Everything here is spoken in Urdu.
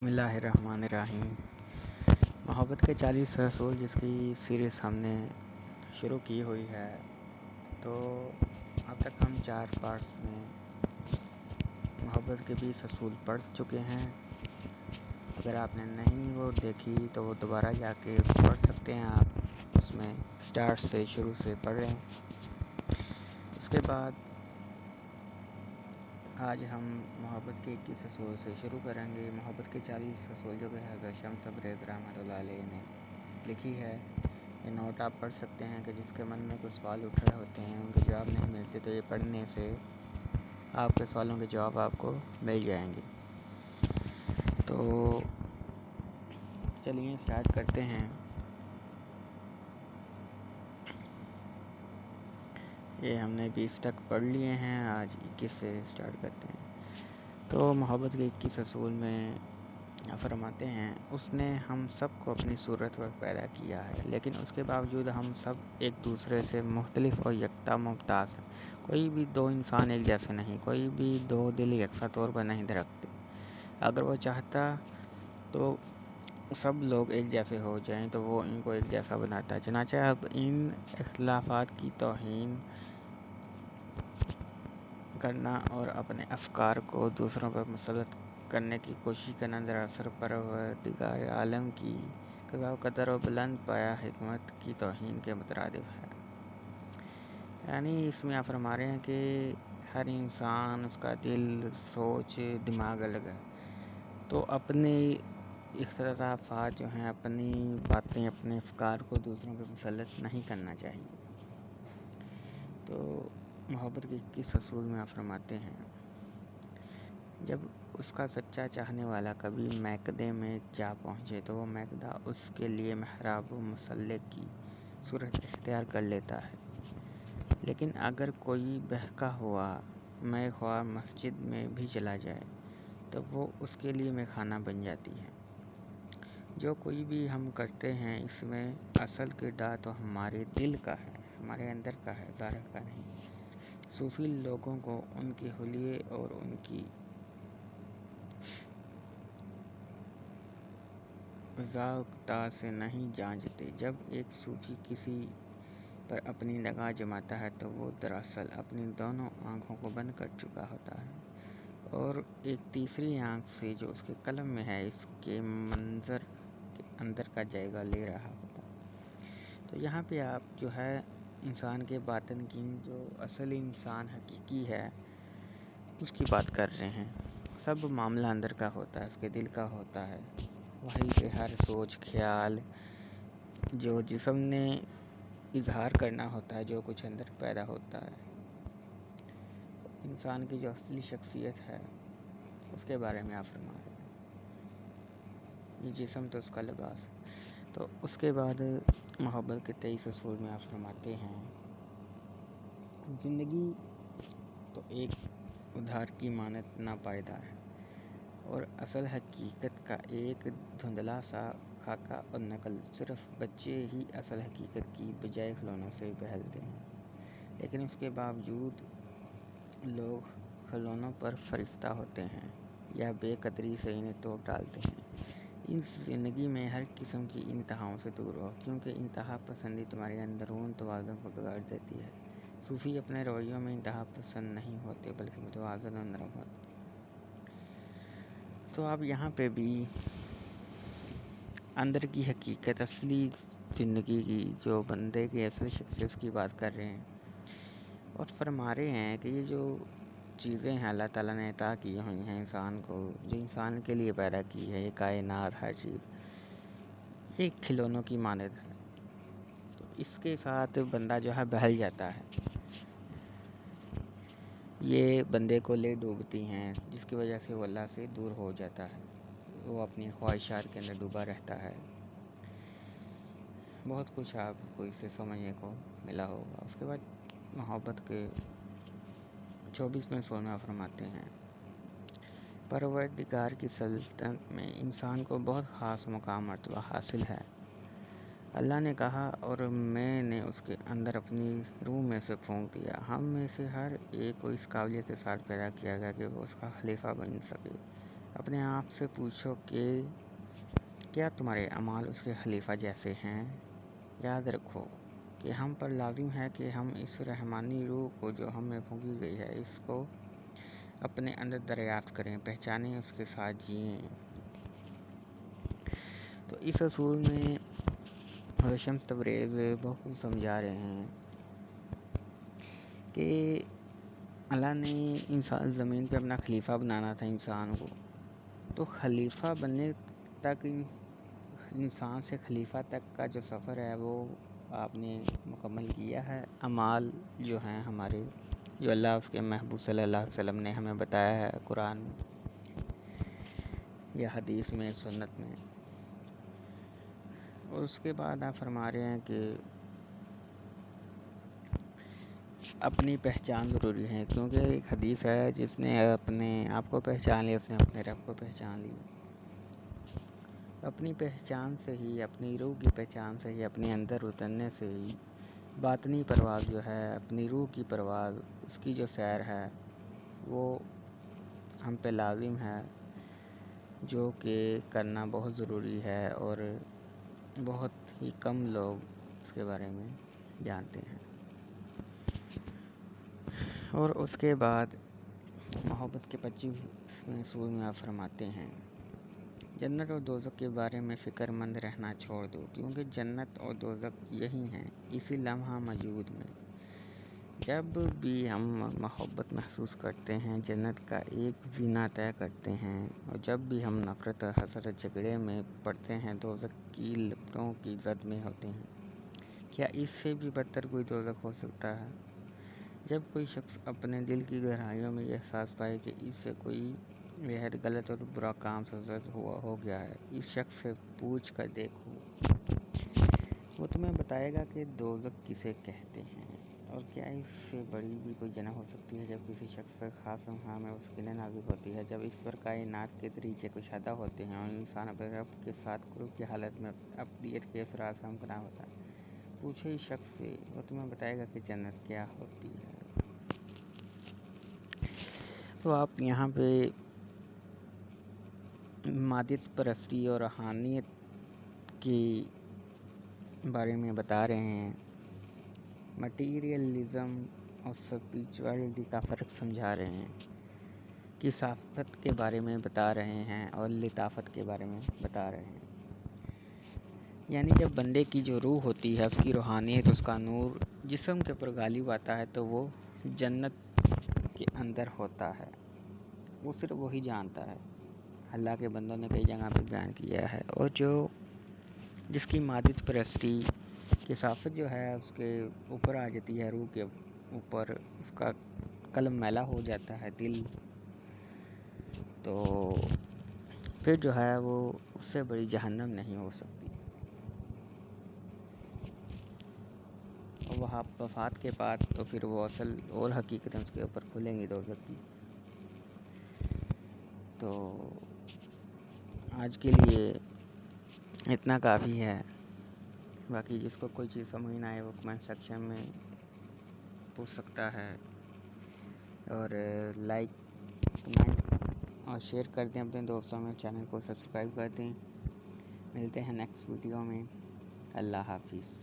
بسم اللہ الرحمن الرحیم۔ محبت کے 40 اصول جس کی سیریز ہم نے شروع کی ہوئی ہے، تو اب تک ہم 4 پارٹس میں محبت کے 20 اصول پڑھ چکے ہیں۔ اگر آپ نے نہیں وہ دیکھی تو وہ دوبارہ جا کے پڑھ سکتے ہیں، آپ اس میں سٹارٹ سے شروع سے پڑھ رہے ہیں۔ اس کے بعد آج ہم محبت کے 21 اصول سے شروع کریں گے۔ محبت کے 40 اصول جو کہ حضرت شمس تبریز رحمۃ اللہ علیہ نے لکھی ہے، یہ نوٹ آپ پڑھ سکتے ہیں کہ جس کے من میں کچھ سوال اٹھ رہے ہوتے ہیں، ان کے جواب نہیں ملتے، تو یہ پڑھنے سے آپ کے سوالوں کے جواب آپ کو مل جائیں گے۔ تو چلیے سٹارٹ کرتے ہیں۔ یہ ہم نے 20 تک پڑھ لیے ہیں، آج 21 سے سٹارٹ کرتے ہیں۔ تو محبت کے 21 اصول میں فرماتے ہیں، اس نے ہم سب کو اپنی صورت پر پیدا کیا ہے، لیکن اس کے باوجود ہم سب ایک دوسرے سے مختلف اور یکتا ممتاز ہیں۔ کوئی بھی دو انسان ایک جیسے نہیں، کوئی بھی دو دل یکساں طور پر نہیں دھڑکتے۔ اگر وہ چاہتا تو سب لوگ ایک جیسے ہو جائیں تو وہ ان کو ایک جیسا بناتا ہے، چنانچہ اب ان اختلافات کی توہین کرنا اور اپنے افکار کو دوسروں پر مسلط کرنے کی کوشش کرنا دراصل پروردگار عالم کی قضاء و قدر و بلند پایہ حکمت کی توہین کے مترادف ہے۔ یعنی اس میں آپ فرما رہے ہیں کہ ہر انسان، اس کا دل، سوچ، دماغ الگ ہے، تو اپنے اختلافات جو ہیں، اپنی باتیں، اپنے افکار کو دوسروں پہ مسلط نہیں کرنا چاہیے۔ تو محبت کے 21 اصول میں آپ فرماتے ہیں، جب اس کا سچا چاہنے والا کبھی میکدے میں جا پہنچے تو وہ میکدہ اس کے لیے محراب و مصلی کی صورت اختیار کر لیتا ہے، لیکن اگر کوئی بہکا ہوا مے خواہ مسجد میں بھی چلا جائے تو وہ اس کے لیے میخانہ بن جاتی ہے۔ جو کوئی بھی ہم کرتے ہیں، اس میں اصل کردار تو ہمارے دل کا ہے، ہمارے اندر کا ہے، ظاہر کا نہیں۔ صوفی لوگوں کو ان کے حلیے اور ان کی ذائقہ سے نہیں جانچتے۔ جب ایک صوفی کسی پر اپنی نگاہ جماتا ہے تو وہ دراصل اپنی دونوں آنکھوں کو بند کر چکا ہوتا ہے اور ایک تیسری آنکھ سے جو اس کے قلب میں ہے، اس کے منظر کے اندر کا جائزہ لے رہا ہوتا ہے۔ تو یہاں پہ آپ جو ہے انسان کے باطن کی، جو اصل انسان حقیقی ہے، اس کی بات کر رہے ہیں۔ سب معاملہ اندر کا ہوتا ہے، اس کے دل کا ہوتا ہے، وہیں سے ہر سوچ، خیال جو جسم نے اظہار کرنا ہوتا ہے، جو کچھ اندر پیدا ہوتا ہے، انسان کی جو اصلی شخصیت ہے اس کے بارے میں آپ فرما رہے ہیں۔ یہ جسم تو اس کا لباس ہے۔ تو اس کے بعد محبت کے 23 اصول میں آپ فرماتے ہیں، زندگی تو ایک ادھار کی مانند ناپائیدار ہے اور اصل حقیقت کا ایک دھندلا سا خاکہ اور نقل۔ صرف بچے ہی اصل حقیقت کی بجائے کھلونوں سے بہلتے ہیں، لیکن اس کے باوجود لوگ کھلونوں پر فریفتہ ہوتے ہیں یا بے قدری سے انہیں توڑ ڈالتے ہیں۔ اس زندگی میں ہر قسم کی انتہاؤں سے دور رہو، کیونکہ انتہا پسندی تمہارے اندرون توازن کو بگاڑ دیتی ہے۔ صوفی اپنے رویوں میں انتہا پسند نہیں ہوتے بلکہ متوازن اور نرم ہوتے۔ تو آپ یہاں پہ بھی اندر کی حقیقت، اصلی زندگی کی، جو بندے کی اصل شخصیت کی بات کر رہے ہیں اور فرما رہے ہیں کہ یہ جو چیزیں ہیں اللہ تعالیٰ نے عطا کی ہوئی ہیں انسان کو، جو انسان کے لیے پیدا کی ہے، یہ کائنات، ہر چیز، یہ کھلونوں کی مانند ہے۔ تو اس کے ساتھ بندہ جو ہے بہل جاتا ہے، یہ بندے کو لے ڈوبتی ہیں، جس کی وجہ سے وہ اللہ سے دور ہو جاتا ہے، وہ اپنی خواہشات کے اندر ڈوبا رہتا ہے۔ بہت کچھ آپ کو اس سے سمجھنے کو ملا ہوگا۔ اس کے بعد محبت کے 24ویں اصول میں فرماتے ہیں، پروردگار کی سلطنت میں انسان کو بہت خاص مقام مرتبہ حاصل ہے۔ اللہ نے کہا اور میں نے اس کے اندر اپنی روح میں سے پھونک دیا۔ ہم میں سے ہر ایک کو اس قابلیت کے ساتھ پیدا کیا گیا کہ وہ اس کا خلیفہ بن سکے۔ اپنے آپ سے پوچھو کہ کیا تمہارے اعمال اس کے خلیفہ جیسے ہیں؟ یاد رکھو کہ ہم پر لازم ہے کہ ہم اس رحمانی روح کو جو ہم میں پھونکی گئی ہے اس کو اپنے اندر دریافت کریں، پہچانیں، اس کے ساتھ جئیں۔ تو اس اصول میں حضرت شمس تبریز بہت سمجھا رہے ہیں کہ اللہ نے انسان زمین پہ اپنا خلیفہ بنانا تھا انسان کو، تو خلیفہ بننے تک انسان سے خلیفہ تک کا جو سفر ہے وہ آپ نے مکمل کیا ہے۔ اعمال جو ہیں ہمارے، جو اللہ اس کے محبوب صلی اللہ علیہ وسلم نے ہمیں بتایا ہے قرآن میں یا حدیث میں، سنت میں، اور اس کے بعد آپ فرما رہے ہیں کہ اپنی پہچان ضروری ہے، کیونکہ ایک حدیث ہے جس نے اپنے آپ کو پہچان لیا اس نے اپنے رب کو پہچان لی۔ اپنی پہچان سے ہی، اپنی روح کی پہچان سے ہی، اپنے اندر اترنے سے ہی باطنی پرواز جو ہے، اپنی روح کی پرواز، اس کی جو سیر ہے وہ ہم پہ لازم ہے، جو کہ کرنا بہت ضروری ہے اور بہت ہی کم لوگ اس کے بارے میں جانتے ہیں۔ اور اس کے بعد محبت کے 25ویں اصول میں آپ فرماتے ہیں، جنت اور دوزخ کے بارے میں فکر مند رہنا چھوڑ دو، کیونکہ جنت اور دوزخ یہی ہیں اسی لمحہ موجود میں۔ جب بھی ہم محبت محسوس کرتے ہیں، جنت کا ایک زینہ طے کرتے ہیں، اور جب بھی ہم نفرت، حسد، جھگڑے میں پڑتے ہیں، دوزخ کی لپٹوں کی زد میں ہوتے ہیں، کیا اس سے بھی بدتر کوئی دوزخ ہو سکتا ہے؟ جب کوئی شخص اپنے دل کی گہرائیوں میں یہ احساس پائے کہ اس سے کوئی بےحد غلط اور برا کام سرزد ہو گیا ہے، اس شخص سے پوچھ کر دیکھو، وہ تمہیں بتائے گا کہ دوزخ کسے کہتے ہیں، اور کیا اس سے بڑی بھی کوئی جنت ہو سکتی ہے جب کسی شخص پر خاص لمحہ میں مسکینیں نازل ہوتی ہے، جب اس پر کائنات کے دریچے کشادہ ہوتے ہیں اور انسان اپنے رب کے ساتھ قرب کی حالت میں ابدیت کے اثرات سے ہمکناں ہوتا ہے۔ پوچھو اس شخص سے، وہ تمہیں بتائے گا کہ جنت کیا ہوتی ہے۔ تو آپ یہاں پہ مادیت پرستی اور روحانیت کے بارے میں بتا رہے ہیں، مٹیریلزم اور اسپریچولیٹی کا فرق سمجھا رہے ہیں، کثافت کے بارے میں بتا رہے ہیں اور لطافت کے بارے میں بتا رہے ہیں۔ یعنی جب بندے کی جو روح ہوتی ہے، اس کی روحانیت، اس کا نور جسم کے اوپر غالب آتا ہے تو وہ جنت کے اندر ہوتا ہے، وہ صرف وہی جانتا ہے۔ اللہ کے بندوں نے کئی جگہ پہ بیان کیا ہے، اور جس کی مادیت پرستی، کثافت جو ہے اس کے اوپر آ جاتی ہے، روح کے اوپر اس کا قلب میلا ہو جاتا ہے، دل، تو پھر جو ہے وہ اس سے بڑی جہنم نہیں ہو سکتی۔ اور وہ وفات کے بعد تو پھر وہ اصل اور حقیقتیں اس کے اوپر کھلیں گی دوزخ کی۔ تو آج کے لیے اتنا کافی ہے، باقی جس کو کوئی چیز سمجھ نہ آئے وہ کمنٹ سیکشن میں پوچھ سکتا ہے، اور لائک، کمنٹ اور شیئر کر دیں اپنے دوستوں میں، چینل کو سبسکرائب کر دیں۔ ملتے ہیں نیکسٹ ویڈیو میں، اللہ حافظ۔